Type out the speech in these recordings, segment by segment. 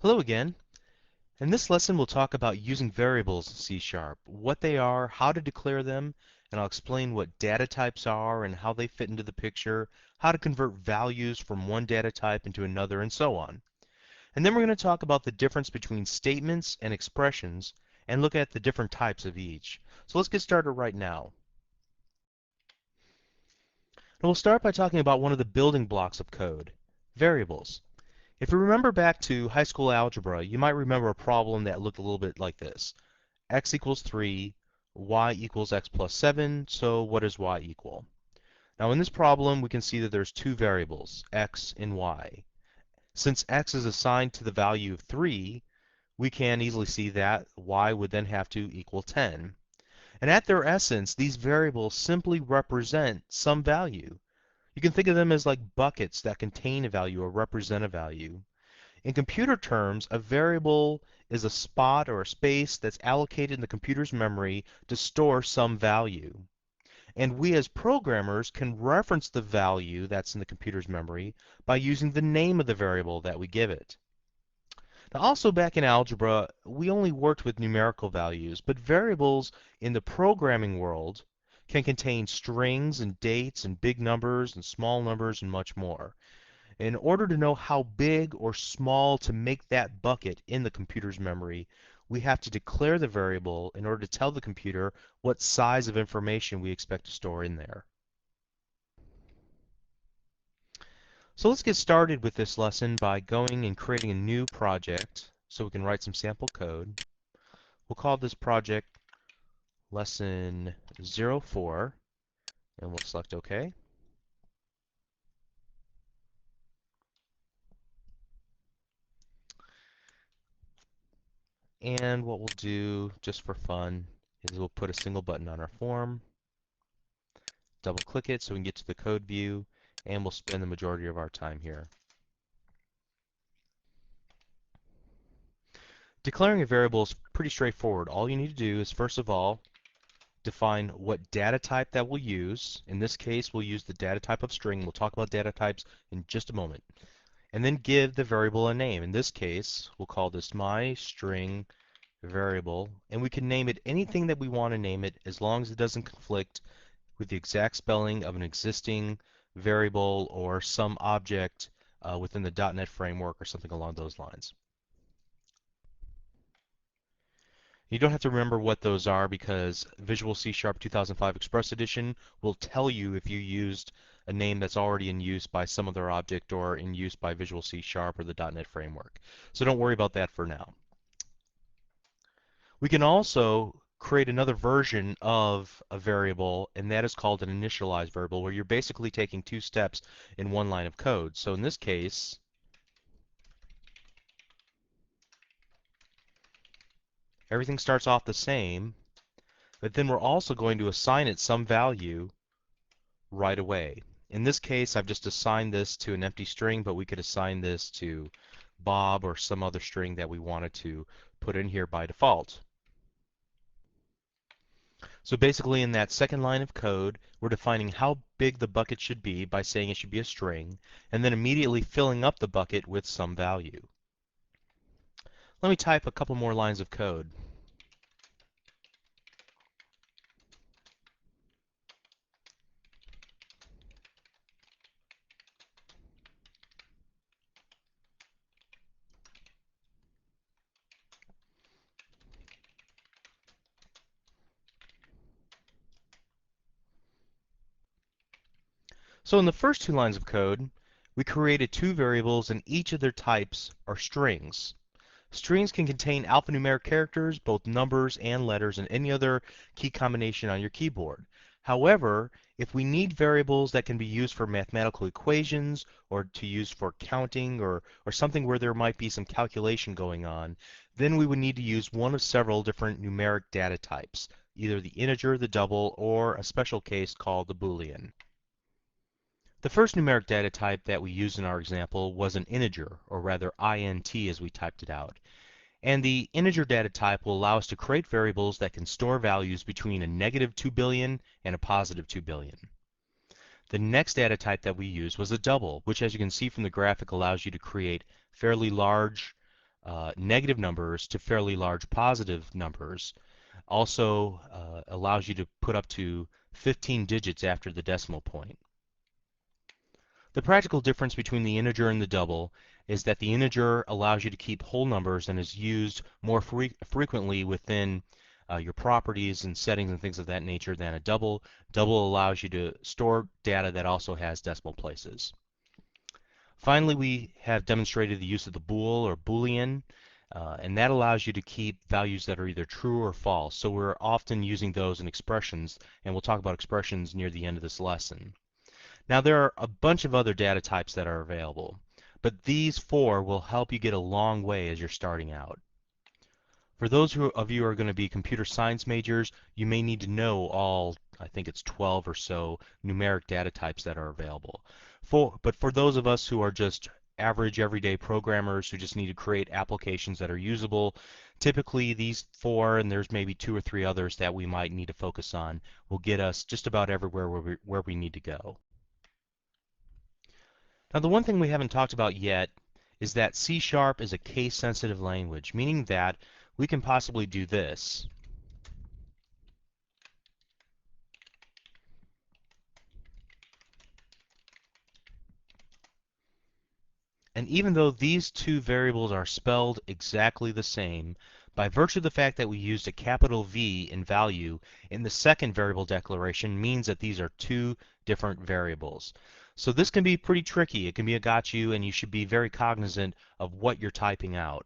Hello again. In this lesson we'll talk about using variables in C#, what they are, how to declare them, and I'll explain what data types are and how they fit into the picture, how to convert values from one data type into another, and so on. And then we're going to talk about the difference between statements and expressions and look at the different types of each. So let's get started right now. And we'll start by talking about one of the building blocks of code, variables. If you remember back to high school algebra, you might remember a problem that looked a little bit like this. X equals 3, y equals x plus 7, so what does y equal? Now in this problem, we can see that there's two variables, x and y. Since x is assigned to the value of 3, we can easily see that y would then have to equal 10. And at their essence, these variables simply represent some value. You can think of them as like buckets that contain a value or represent a value. In computer terms, a variable is a spot or a space that's allocated in the computer's memory to store some value. And we as programmers can reference the value that's in the computer's memory by using the name of the variable that we give it. Now also back in algebra, we only worked with numerical values, but variables in the programming world can contain strings and dates and big numbers and small numbers and much more. In order to know how big or small to make that bucket in the computer's memory, we have to declare the variable in order to tell the computer what size of information we expect to store in there. So let's get started with this lesson by going and creating a new project so we can write some sample code. We'll call this project lesson 04 and we'll select OK. And what we'll do just for fun is we'll put a single button on our form, double click it so we can get to the code view, and we'll spend the majority of our time here. Declaring a variable is pretty straightforward. All you need to do is first of all define what data type that we'll use. In this case, we'll use the data type of string. We'll talk about data types in just a moment. And then give the variable a name. In this case, we'll call this my string variable, and we can name it anything that we want to name it as long as it doesn't conflict with the exact spelling of an existing variable or some object within the .NET framework or something along those lines. You don't have to remember what those are because Visual C# 2005 Express Edition will tell you if you used a name that's already in use by some other object or in use by Visual C# or the .NET framework. So don't worry about that for now. We can also create another version of a variable, and that is called an initialize variable, where you're basically taking two steps in one line of code. So in this case, everything starts off the same, but then we're also going to assign it some value right away. In this case, I've just assigned this to an empty string, but we could assign this to Bob or some other string that we wanted to put in here by default. So basically in that second line of code, we're defining how big the bucket should be by saying it should be a string, and then immediately filling up the bucket with some value. Let me type a couple more lines of code. So in the first two lines of code, we created two variables and each of their types are strings. Strings can contain alphanumeric characters, both numbers and letters, and any other key combination on your keyboard. However, if we need variables that can be used for mathematical equations or to use for counting or something where there might be some calculation going on, then we would need to use one of several different numeric data types, either the integer, the double, or a special case called the Boolean. The first numeric data type that we used in our example was an integer, or rather int as we typed it out. And the integer data type will allow us to create variables that can store values between a negative 2 billion and a positive 2 billion. The next data type that we used was a double, which as you can see from the graphic allows you to create fairly large negative numbers to fairly large positive numbers. Also allows you to put up to 15 digits after the decimal point. The practical difference between the integer and the double is that the integer allows you to keep whole numbers and is used more frequently within your properties and settings and things of that nature than a double. Double allows you to store data that also has decimal places. Finally, we have demonstrated the use of the bool or boolean, and that allows you to keep values that are either true or false. So we're often using those in expressions, and we'll talk about expressions near the end of this lesson. Now there are a bunch of other data types that are available, but these four will help you get a long way as you're starting out. For those of you who are going to be computer science majors, you may need to know all, I think it's 12 or so numeric data types that are available. But for those of us who are just average everyday programmers who just need to create applications that are usable, typically these four, and there's maybe two or three others that we might need to focus on, will get us just about everywhere where we need to go. Now the one thing we haven't talked about yet is that C# is a case-sensitive language, meaning that we can possibly do this. And even though these two variables are spelled exactly the same, by virtue of the fact that we used a capital V in value in the second variable declaration means that these are two different variables. So this can be pretty tricky. It can be a got-you, and you should be very cognizant of what you're typing out.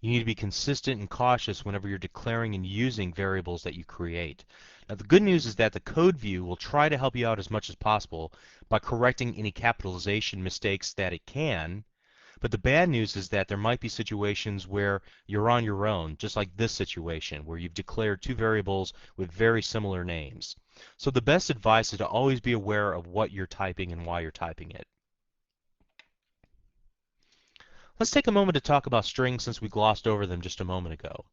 You need to be consistent and cautious whenever you're declaring and using variables that you create. Now the good news is that the code view will try to help you out as much as possible by correcting any capitalization mistakes that it can, but the bad news is that there might be situations where you're on your own, just like this situation, where you've declared two variables with very similar names. So the best advice is to always be aware of what you're typing and why you're typing it. Let's take a moment to talk about strings since we glossed over them just a moment ago.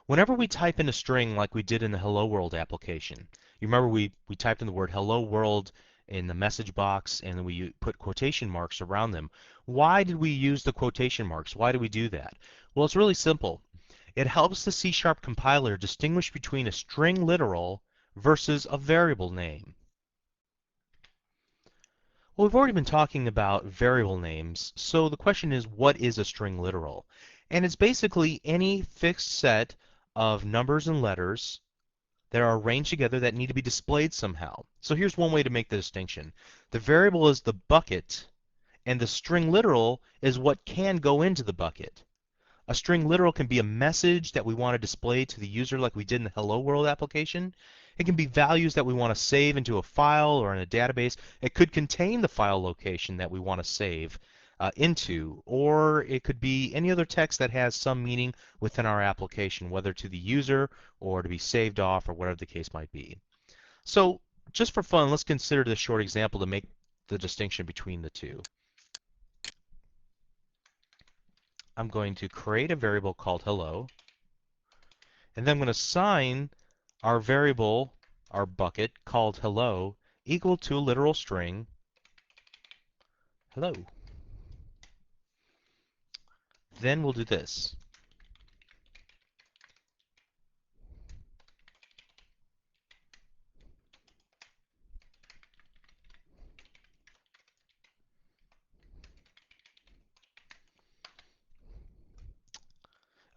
Whenever we type in a string like we did in the Hello World application, you remember we typed in the word Hello World in the message box and then we put quotation marks around them. Why did we use the quotation marks? Why do we do that? Well, it's really simple. It helps the C# compiler distinguish between a string literal versus a variable name. Well, we've already been talking about variable names, so the question is, what is a string literal? And it's basically any fixed set of numbers and letters that are arranged together that need to be displayed somehow. So here's one way to make the distinction. The variable is the bucket, and the string literal is what can go into the bucket. A string literal can be a message that we want to display to the user like we did in the Hello World application. It can be values that we want to save into a file or in a database. It could contain the file location that we want to save into, or it could be any other text that has some meaning within our application, whether to the user or to be saved off or whatever the case might be. So just for fun, let's consider this short example to make the distinction between the two. I'm going to create a variable called hello, and then I'm going to assign our variable, our bucket called hello, equal to a literal string hello. Then we'll do this.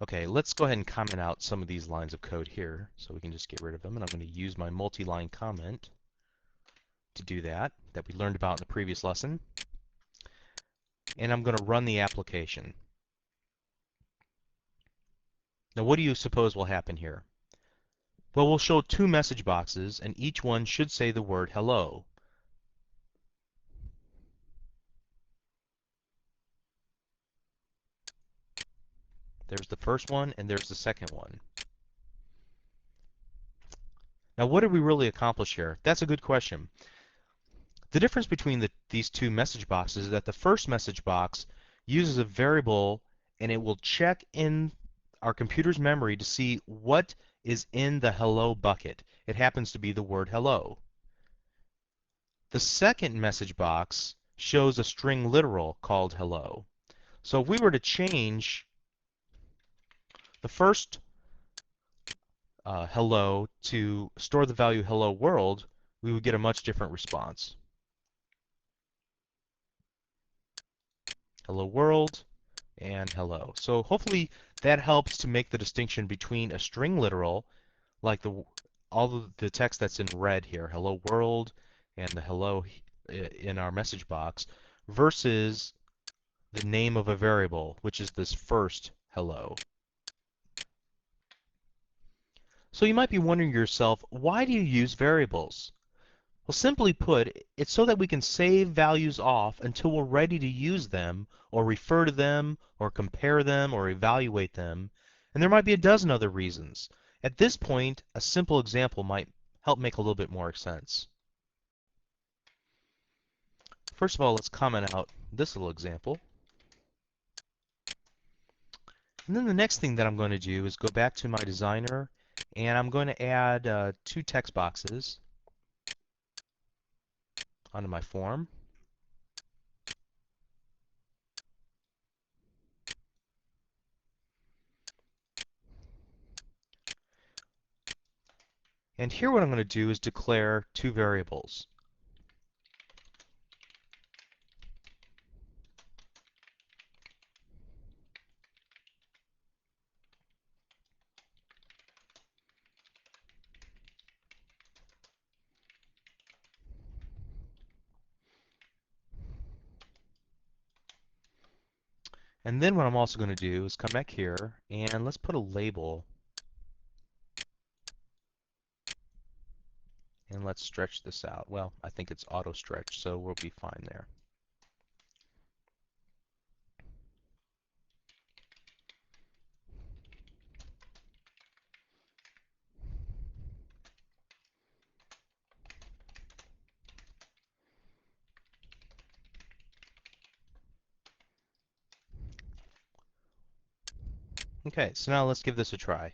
Okay, let's go ahead and comment out some of these lines of code here so we can just get rid of them. And I'm going to use my multi-line comment to do that we learned about in the previous lesson. And I'm going to run the application. Now what do you suppose will happen here? Well, we'll show two message boxes, and each one should say the word hello. There's the first one, and there's the second one. Now, what did we really accomplish here? That's a good question. The difference between these two message boxes is that the first message box uses a variable, and it will check in our computer's memory to see what is in the hello bucket. It happens to be the word hello. The second message box shows a string literal called hello. So if we were to change the first hello to store the value hello world, we would get a much different response. Hello world and hello. So hopefully that helps to make the distinction between a string literal, like all of the text that's in red here, hello world and the hello in our message box, versus the name of a variable, which is this first hello. So you might be wondering to yourself, why do you use variables? Well, simply put, it's so that we can save values off until we're ready to use them, or refer to them, or compare them, or evaluate them. And there might be a dozen other reasons. At this point, a simple example might help make a little bit more sense. First of all, let's comment out this little example. And then the next thing that I'm going to do is go back to my designer, and I'm going to add 2 text boxes onto my form. And here what I'm going to do is declare 2 variables. And then what I'm also going to do is come back here and let's put a label and let's stretch this out. Well, I think it's auto stretch, so we'll be fine there. Okay, so now let's give this a try.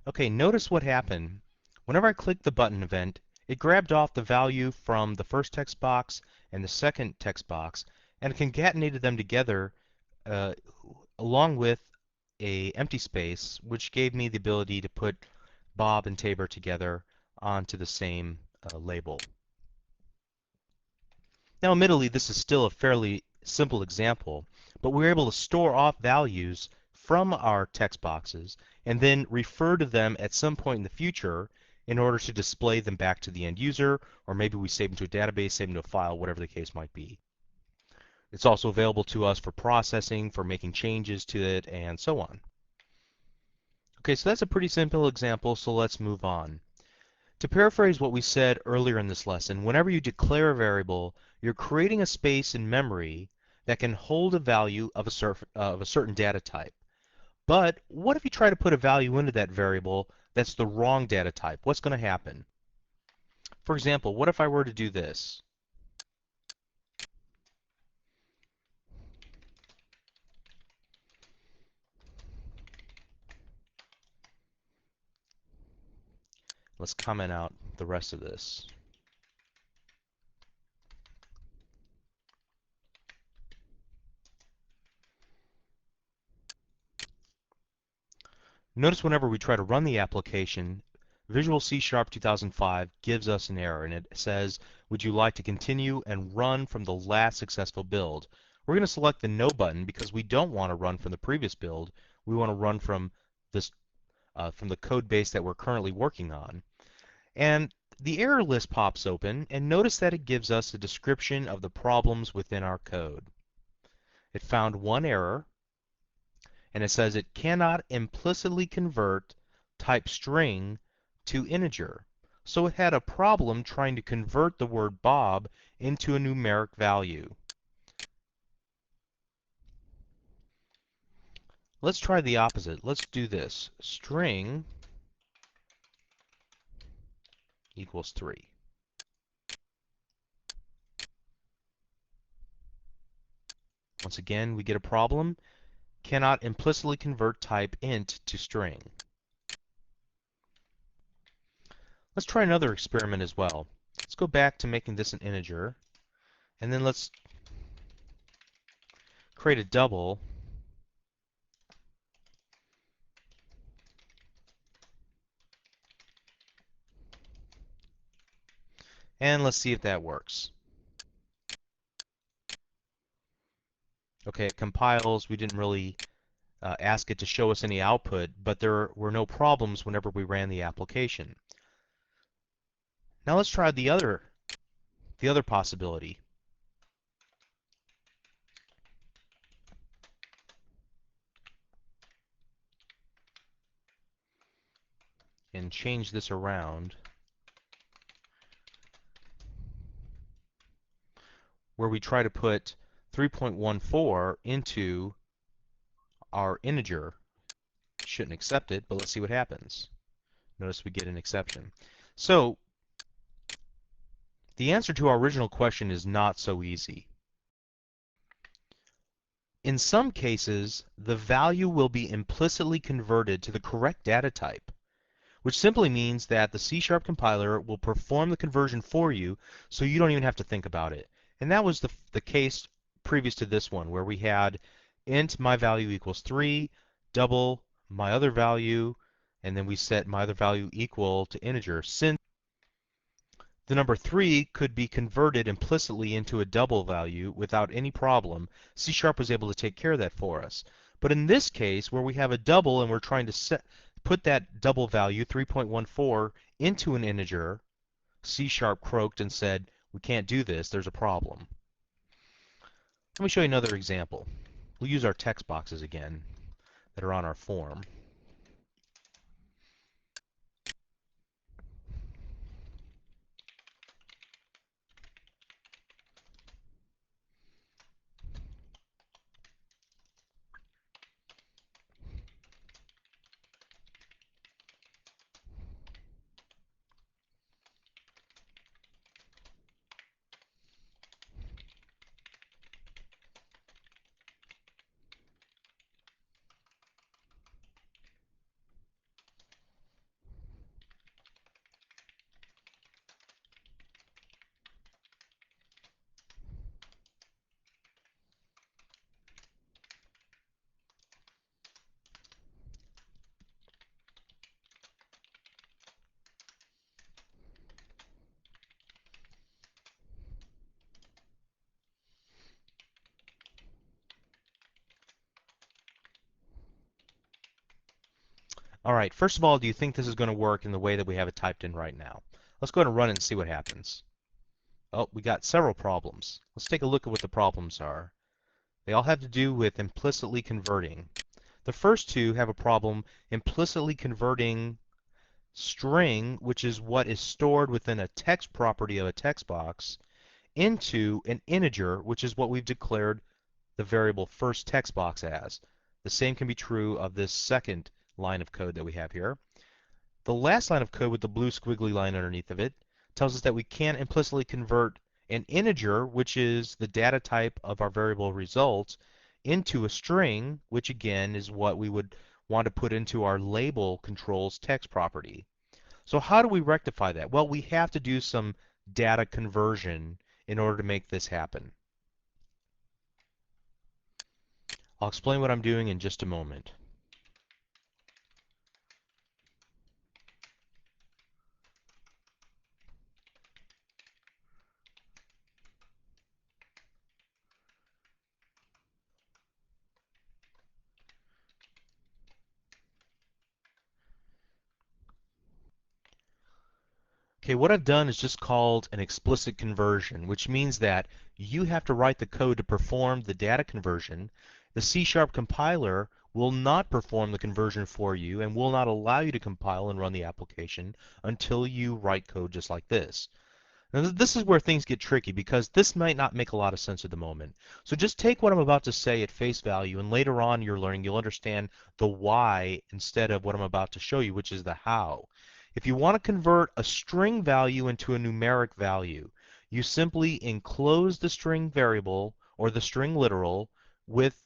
Okay, notice what happened. Whenever I clicked the button event, it grabbed off the value from the first text box and the second text box and concatenated them together uh, along with a empty space, which gave me the ability to put Bob and Tabor together onto the same label. Now, admittedly, this is still a fairly simple example, but we're able to store off values from our text boxes and then refer to them at some point in the future in order to display them back to the end user, or maybe we save them to a database, save them to a file, whatever the case might be. It's also available to us for processing, for making changes to it, and so on. Okay, so that's a pretty simple example, so let's move on. To paraphrase what we said earlier in this lesson, whenever you declare a variable, you're creating a space in memory that can hold a value of a certain data type. But what if you try to put a value into that variable that's the wrong data type? What's going to happen? For example, what if I were to do this? Let's comment out the rest of this. Notice whenever we try to run the application, Visual C# 2005 gives us an error, and it says, would you like to continue and run from the last successful build? We're going to select the No button because we don't want to run from the previous build. We want to run from this from the code base that we're currently working on. And the error list pops open, and notice that it gives us a description of the problems within our code. It found one error, and it says it cannot implicitly convert type string to integer. So it had a problem trying to convert the word Bob into a numeric value. Let's try the opposite. Let's do this. String equals 3. Once again, we get a problem. Cannot implicitly convert type int to string. Let's try another experiment as well. Let's go back to making this an integer, and then let's create a double. And let's see if that works. Okay, it compiles. We didn't really ask it to show us any output, but there were no problems whenever we ran the application. Now let's try the other possibility and change this around where we try to put 3.14 into our integer. Shouldn't accept it, but let's see what happens. Notice we get an exception. So the answer to our original question is not so easy. In some cases, the value will be implicitly converted to the correct data type, which simply means that the C# compiler will perform the conversion for you, so you don't even have to think about it. And that was the case previous to this one, where we had int my value equals 3, double my other value, and then we set my other value equal to integer. Since the number 3 could be converted implicitly into a double value without any problem, C# was able to take care of that for us. But in this case, where we have a double and we're trying to put that double value, 3.14, into an integer, C# croaked and said, we can't do this, there's a problem. Let me show you another example. We'll use our text boxes again that are on our form. All right, first of all, do you think this is going to work in the way that we have it typed in right now? Let's go ahead and run it and see what happens. Oh, we got several problems. Let's take a look at what the problems are. They all have to do with implicitly converting. The first two have a problem implicitly converting string, which is what is stored within a text property of a text box, into an integer, which is what we've declared the variable first text box as. The same can be true of this second line of code that we have here. The last line of code with the blue squiggly line underneath of it tells us that we can't implicitly convert an integer, which is the data type of our variable result, into a string, which again is what we would want to put into our label controls text property. So how do we rectify that? Well, we have to do some data conversion in order to make this happen. I'll explain what I'm doing in just a moment. Okay, what I've done is just called an explicit conversion, which means that you have to write the code to perform the data conversion. The C# compiler will not perform the conversion for you and will not allow you to compile and run the application until you write code just like this. Now, this is where things get tricky because this might not make a lot of sense at the moment. So just take what I'm about to say at face value, and later on in your learning, you'll understand the why instead of what I'm about to show you, which is the how. If you want to convert a string value into a numeric value, you simply enclose the string variable or the string literal with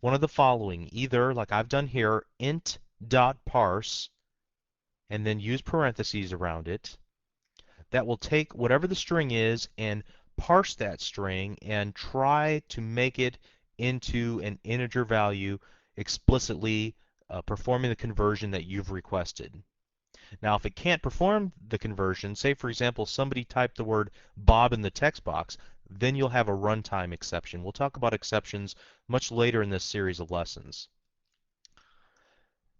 one of the following, either like I've done here, int.parse, and then use parentheses around it, that will take whatever the string is and parse that string and try to make it into an integer value explicitly performing the conversion that you've requested. Now, if it can't perform the conversion, say for example somebody typed the word Bob in the text box, then you'll have a runtime exception. We'll talk about exceptions much later in this series of lessons.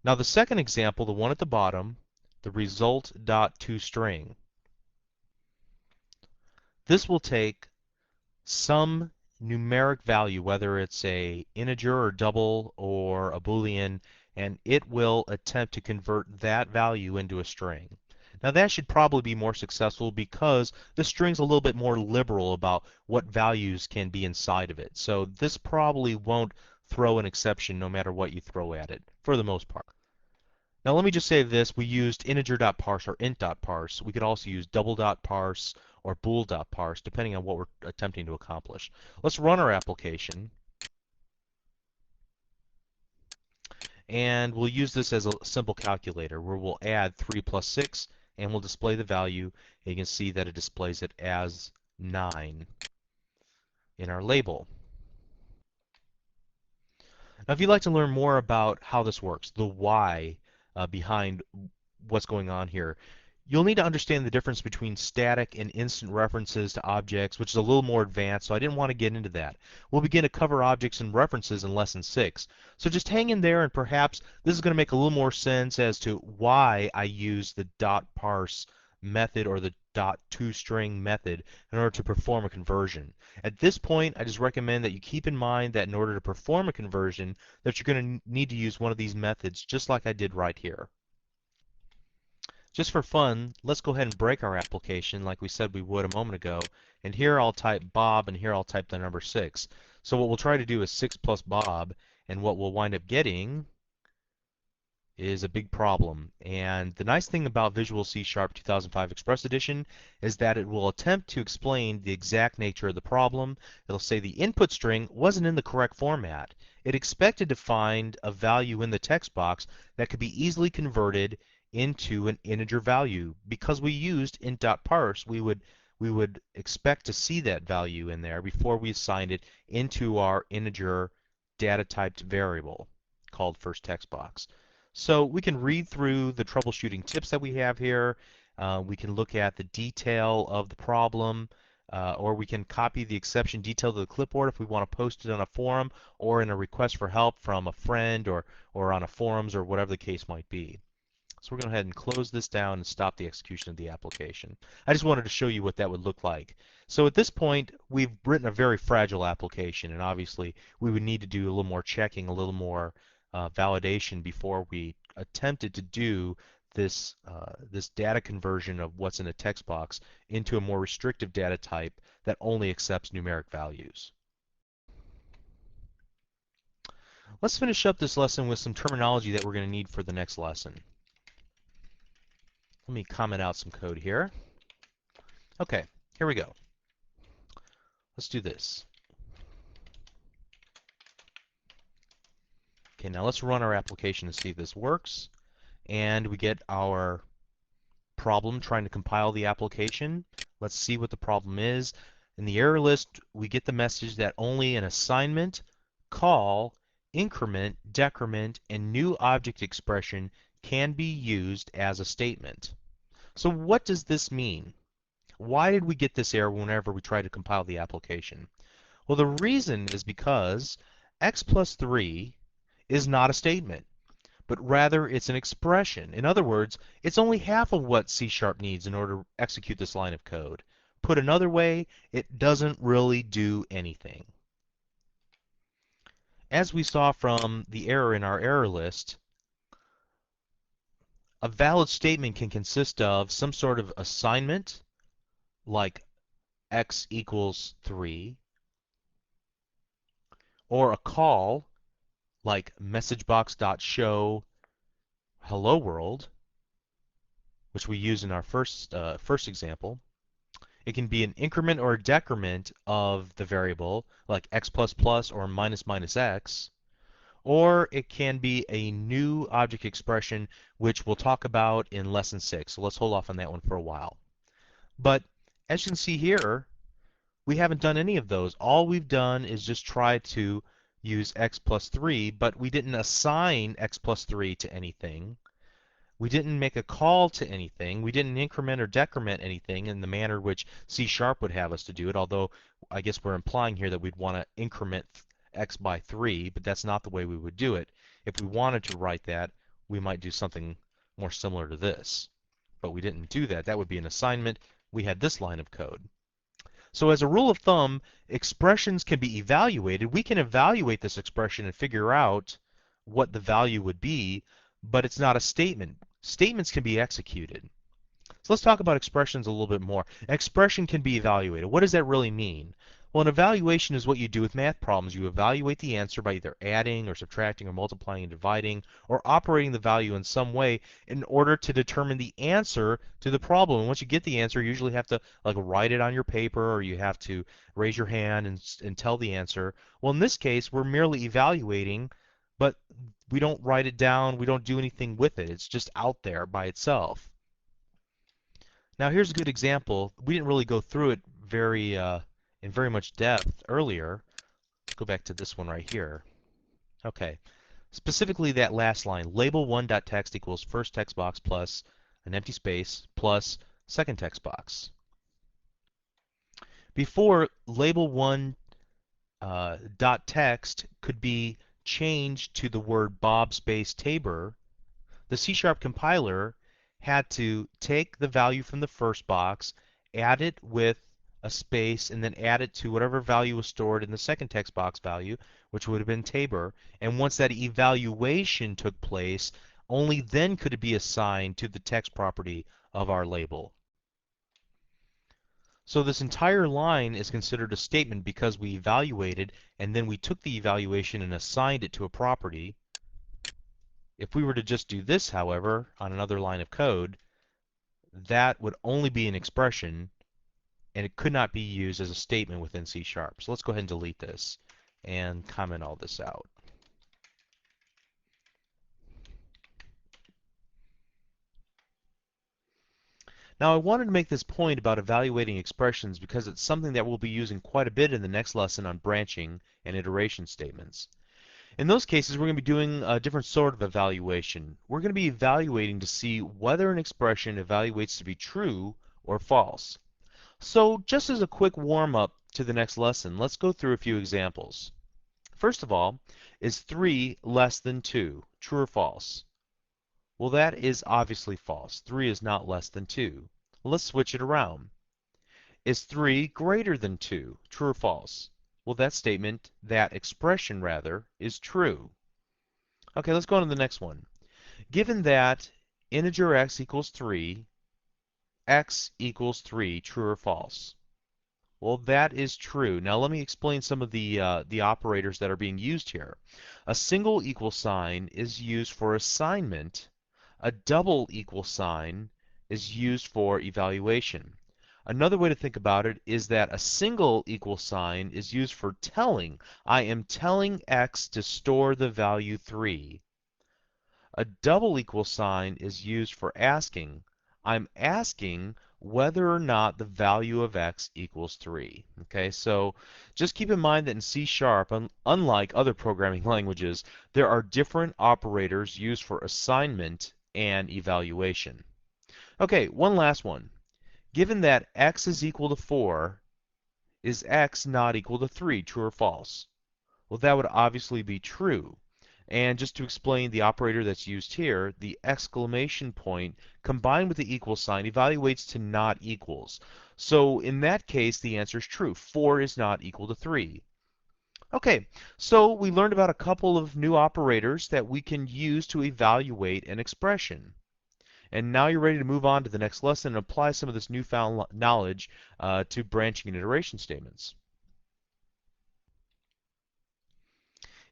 Now the second example, the one at the bottom, the result.toString. This will take some numeric value, whether it's a integer or double or a Boolean, and it will attempt to convert that value into a string. Now that should probably be more successful because the string's a little bit more liberal about what values can be inside of it. So this probably won't throw an exception no matter what you throw at it, for the most part. Now let me just say this, we used integer.parse or int.parse. We could also use double.parse or bool.parse depending on what we're attempting to accomplish. Let's run our application and we'll use this as a simple calculator where we'll add 3 plus 6 and we'll display the value. And you can see that it displays it as 9 in our label. Now if you'd like to learn more about how this works, the why behind what's going on here, you'll need to understand the difference between static and instant references to objects, which is a little more advanced, so I didn't want to get into that. We'll begin to cover objects and references in Lesson 6. So just hang in there, and perhaps this is going to make a little more sense as to why I use the .parse method or the .toString method in order to perform a conversion. At this point, I just recommend that you keep in mind that in order to perform a conversion, that you're going to need to use one of these methods, just like I did right here. Just for fun, let's go ahead and break our application like we said we would a moment ago. And here I'll type Bob, and here I'll type the number 6. So what we'll try to do is 6 plus Bob, and what we'll wind up getting is a big problem. And the nice thing about Visual C# 2005 Express Edition is that it will attempt to explain the exact nature of the problem. It'll say the input string wasn't in the correct format. It expected to find a value in the text box that could be easily converted into an integer value. Because we used int.parse, we would expect to see that value in there before we assigned it into our integer data typed variable called first text box. So we can read through the troubleshooting tips that we have here. We can look at the detail of the problem, or we can copy the exception detail to the clipboard if we want to post it on a forum or in a request for help from a friend or on a forums or whatever the case might be. So we're going to go ahead and close this down and stop the execution of the application. I just wanted to show you what that would look like. So at this point, we've written a very fragile application, and obviously we would need to do a little more checking, a little more validation before we attempted to do this, this data conversion of what's in a text box into a more restrictive data type that only accepts numeric values. Let's finish up this lesson with some terminology that we're going to need for the next lesson. Let me comment out some code here. Okay, here we go. Let's do this. Okay, now let's run our application to see if this works. And we get our problem trying to compile the application. Let's see what the problem is. In the error list, we get the message that only an assignment, call, increment, decrement, and new object expression can be used as a statement. So what does this mean? Why did we get this error whenever we try to compile the application? Well, the reason is because x plus 3 is not a statement, but rather it's an expression. In other words, it's only half of what C# needs in order to execute this line of code. Put another way, it doesn't really do anything. As we saw from the error in our error list, a valid statement can consist of some sort of assignment, like x equals 3, or a call, like messagebox.show hello world, which we use in our first example. It can be an increment or a decrement of the variable, like x plus plus or minus minus x, or it can be a new object expression, which we'll talk about in lesson 6. So let's hold off on that one for a while. But as you can see here, we haven't done any of those. All we've done is just try to use x plus 3, but we didn't assign x plus 3 to anything. We didn't make a call to anything. We didn't increment or decrement anything in the manner which C# would have us to do it, although I guess we're implying here that we'd want to increment x by 3, but that's not the way we would do it. If we wanted to write that, we might do something more similar to this. But we didn't do that. That would be an assignment. We had this line of code. So as a rule of thumb, expressions can be evaluated. We can evaluate this expression and figure out what the value would be, but it's not a statement. Statements can be executed. So let's talk about expressions a little bit more. An expression can be evaluated. What does that really mean? Well, an evaluation is what you do with math problems. You evaluate the answer by either adding or subtracting or multiplying and dividing or operating the value in some way in order to determine the answer to the problem. And once you get the answer, you usually have to like write it on your paper, or you have to raise your hand and tell the answer. Well, in this case, we're merely evaluating, but we don't write it down. We don't do anything with it. It's just out there by itself. Now here's a good example. We didn't really go through it in very much depth earlier. Let's go back to this one right here. Okay, specifically that last line, label one.text equals first text box plus an empty space plus second text box. Before, label one dot text could be changed to the word Bob space Tabor. The C# compiler had to take the value from the first box, add it with a space, and then add it to whatever value was stored in the second text box value, which would have been Tabor. And once that evaluation took place, only then could it be assigned to the text property of our label. So this entire line is considered a statement because we evaluated and then we took the evaluation and assigned it to a property. If we were to just do this, however, on another line of code, that would only be an expression and it could not be used as a statement within C#. So let's go ahead and delete this and comment all this out. Now I wanted to make this point about evaluating expressions because it's something that we'll be using quite a bit in the next lesson on branching and iteration statements. In those cases, we're going to be doing a different sort of evaluation. We're going to be evaluating to see whether an expression evaluates to be true or false. So just as a quick warm-up to the next lesson, let's go through a few examples. First of all, is 3 less than 2? True or false? Well, that is obviously false. 3 is not less than 2. Let's switch it around. Is 3 greater than 2? True or false? Well, that expression rather, is true. Okay, let's go on to the next one. Given that integer x equals 3, x equals 3, true or false? Well, that is true. Now let me explain some of the operators that are being used here. A single equal sign is used for assignment. A double equal sign is used for evaluation. Another way to think about it is that a single equal sign is used for telling. I am telling x to store the value 3. A double equal sign is used for asking. I'm asking whether or not the value of x equals 3. Okay, so just keep in mind that in C#, unlike other programming languages, there are different operators used for assignment and evaluation. Okay, one last one. Given that x is equal to 4, is x not equal to 3, true or false? Well, that would obviously be true. And just to explain the operator that's used here, the exclamation point combined with the equal sign evaluates to not equals. So in that case, the answer is true. 4 is not equal to 3. Okay, so we learned about a couple of new operators that we can use to evaluate an expression. And now you're ready to move on to the next lesson and apply some of this newfound knowledge to branching and iteration statements.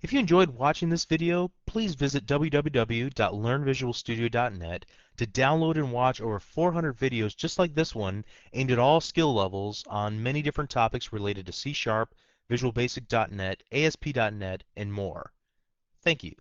If you enjoyed watching this video, please visit www.learnvisualstudio.net to download and watch over 400 videos just like this one aimed at all skill levels on many different topics related to C#, Visual Basic.net, ASP.net, and more. Thank you.